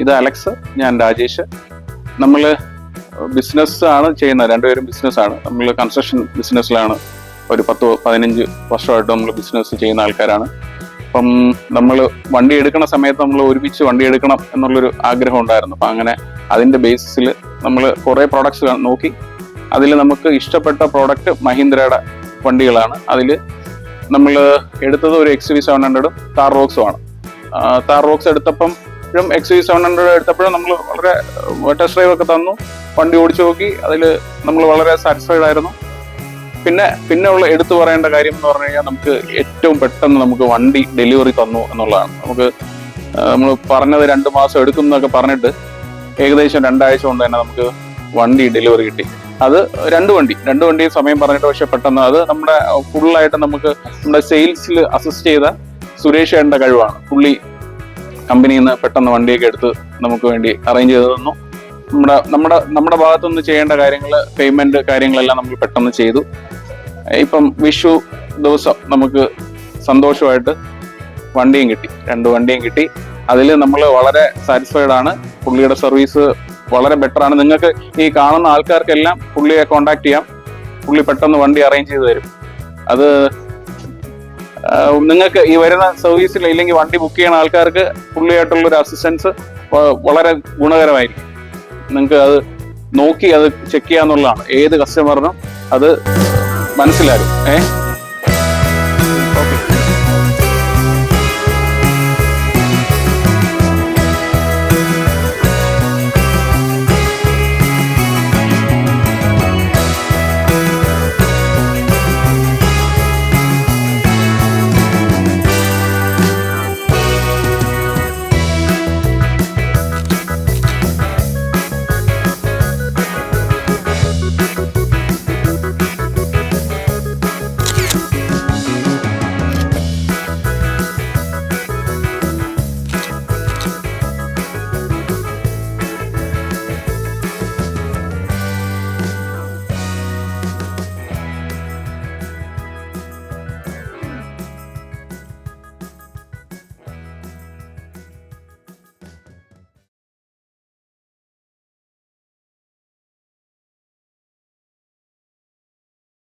ഇത് അലക്സ്, ഞാൻ രാജേഷ്. നമ്മൾ ബിസിനസ് ആണ് ചെയ്യുന്നത്, രണ്ടുപേരും ബിസിനസ്സാണ്. നമ്മൾ കൺസ്ട്രക്ഷൻ ബിസിനസ്സിലാണ്. ഒരു 10-15 വർഷമായിട്ട് നമ്മൾ ബിസിനസ് ചെയ്യുന്ന ആൾക്കാരാണ്. അപ്പം നമ്മൾ വണ്ടി എടുക്കുന്ന സമയത്ത് നമ്മൾ ഒരുമിച്ച് വണ്ടി എടുക്കണം എന്നുള്ളൊരു ആഗ്രഹം ഉണ്ടായിരുന്നു. അപ്പം അങ്ങനെ അതിൻ്റെ ബേസിസിൽ നമ്മൾ കുറേ പ്രോഡക്ട്സ് നോക്കി. അതിൽ നമുക്ക് ഇഷ്ടപ്പെട്ട പ്രോഡക്റ്റ് മഹീന്ദ്രയുടെ വണ്ടികളാണ്. അതിൽ നമ്മൾ എടുത്തത് ഒരു XUV700 താർ റോക്സും ആണ്. താർ റോക്സ് എടുത്തപ്പം XUV700 എടുത്തപ്പോഴും നമ്മൾ വളരെ ടെസ്റ്റ് ഡ്രൈവ് ഒക്കെ തന്നു, വണ്ടി ഓടിച്ചു നോക്കി. അതിൽ നമ്മൾ വളരെ സാറ്റിസ്ഫൈഡ് ആയിരുന്നു. പിന്നെ ഉള്ള എടുത്തു പറയേണ്ട കാര്യം എന്ന് പറഞ്ഞു കഴിഞ്ഞാൽ നമുക്ക് ഏറ്റവും പെട്ടെന്ന് നമുക്ക് വണ്ടി ഡെലിവറി തന്നു എന്നുള്ളതാണ്. നമ്മൾ പറഞ്ഞത് 2 മാസം എടുക്കും എന്നൊക്കെ പറഞ്ഞിട്ട് ഏകദേശം 2 ആഴ്ച കൊണ്ട് തന്നെ നമുക്ക് വണ്ടി ഡെലിവറി കിട്ടി. അത് രണ്ട് വണ്ടി സമയം പറഞ്ഞിട്ട്, പക്ഷെ പെട്ടെന്ന് അത് നമ്മുടെ ഫുള്ളായിട്ട് നമുക്ക് നമ്മുടെ സെയിൽസിൽ അസിസ്റ്റ് ചെയ്ത സുരേഷ് ഏട്ടൻ്റെ കഴിവാണ്. പുള്ളി കമ്പനിയിൽ നിന്ന് പെട്ടെന്ന് വണ്ടിയൊക്കെ എടുത്ത് നമുക്ക് വേണ്ടി അറേഞ്ച് ചെയ്ത് തന്നു. നമ്മുടെ ഭാഗത്തുനിന്ന് ചെയ്യേണ്ട കാര്യങ്ങൾ, പേയ്മെന്റ് കാര്യങ്ങളെല്ലാം നമ്മൾ പെട്ടെന്ന് ചെയ്തു. ഇപ്പം വിഷു ദിവസം നമുക്ക് സന്തോഷമായിട്ട് വണ്ടിയും കിട്ടി, 2 വണ്ടിയും കിട്ടി. അതിൽ നമ്മൾ വളരെ സാറ്റിസ്ഫൈഡ് ആണ്. പുള്ളിയുടെ സർവീസ് വളരെ ബെറ്റർ ആണ്. നിങ്ങൾക്ക് ഈ കാണുന്ന ആൾക്കാർക്കെല്ലാം പുള്ളിയെ കോണ്ടാക്ട് ചെയ്യാം. പുള്ളി പെട്ടെന്ന് വണ്ടി അറേഞ്ച് ചെയ്ത് തരും. അത് നിങ്ങൾക്ക് ഈ വരുന്ന സർവീസിൽ ഇല്ലെങ്കിൽ വണ്ടി ബുക്ക് ചെയ്യുന്ന ആൾക്കാർക്ക് പുള്ളിയായിട്ടുള്ളൊരു അസിസ്റ്റൻസ് വളരെ ഗുണകരമായിരിക്കും. നിങ്ങൾക്ക് അത് നോക്കി അത് ചെക്ക് ചെയ്യാന്നുള്ളതാണ്. ഏത് കസ്റ്റമറിനും അത് മനസ്സിലാകും.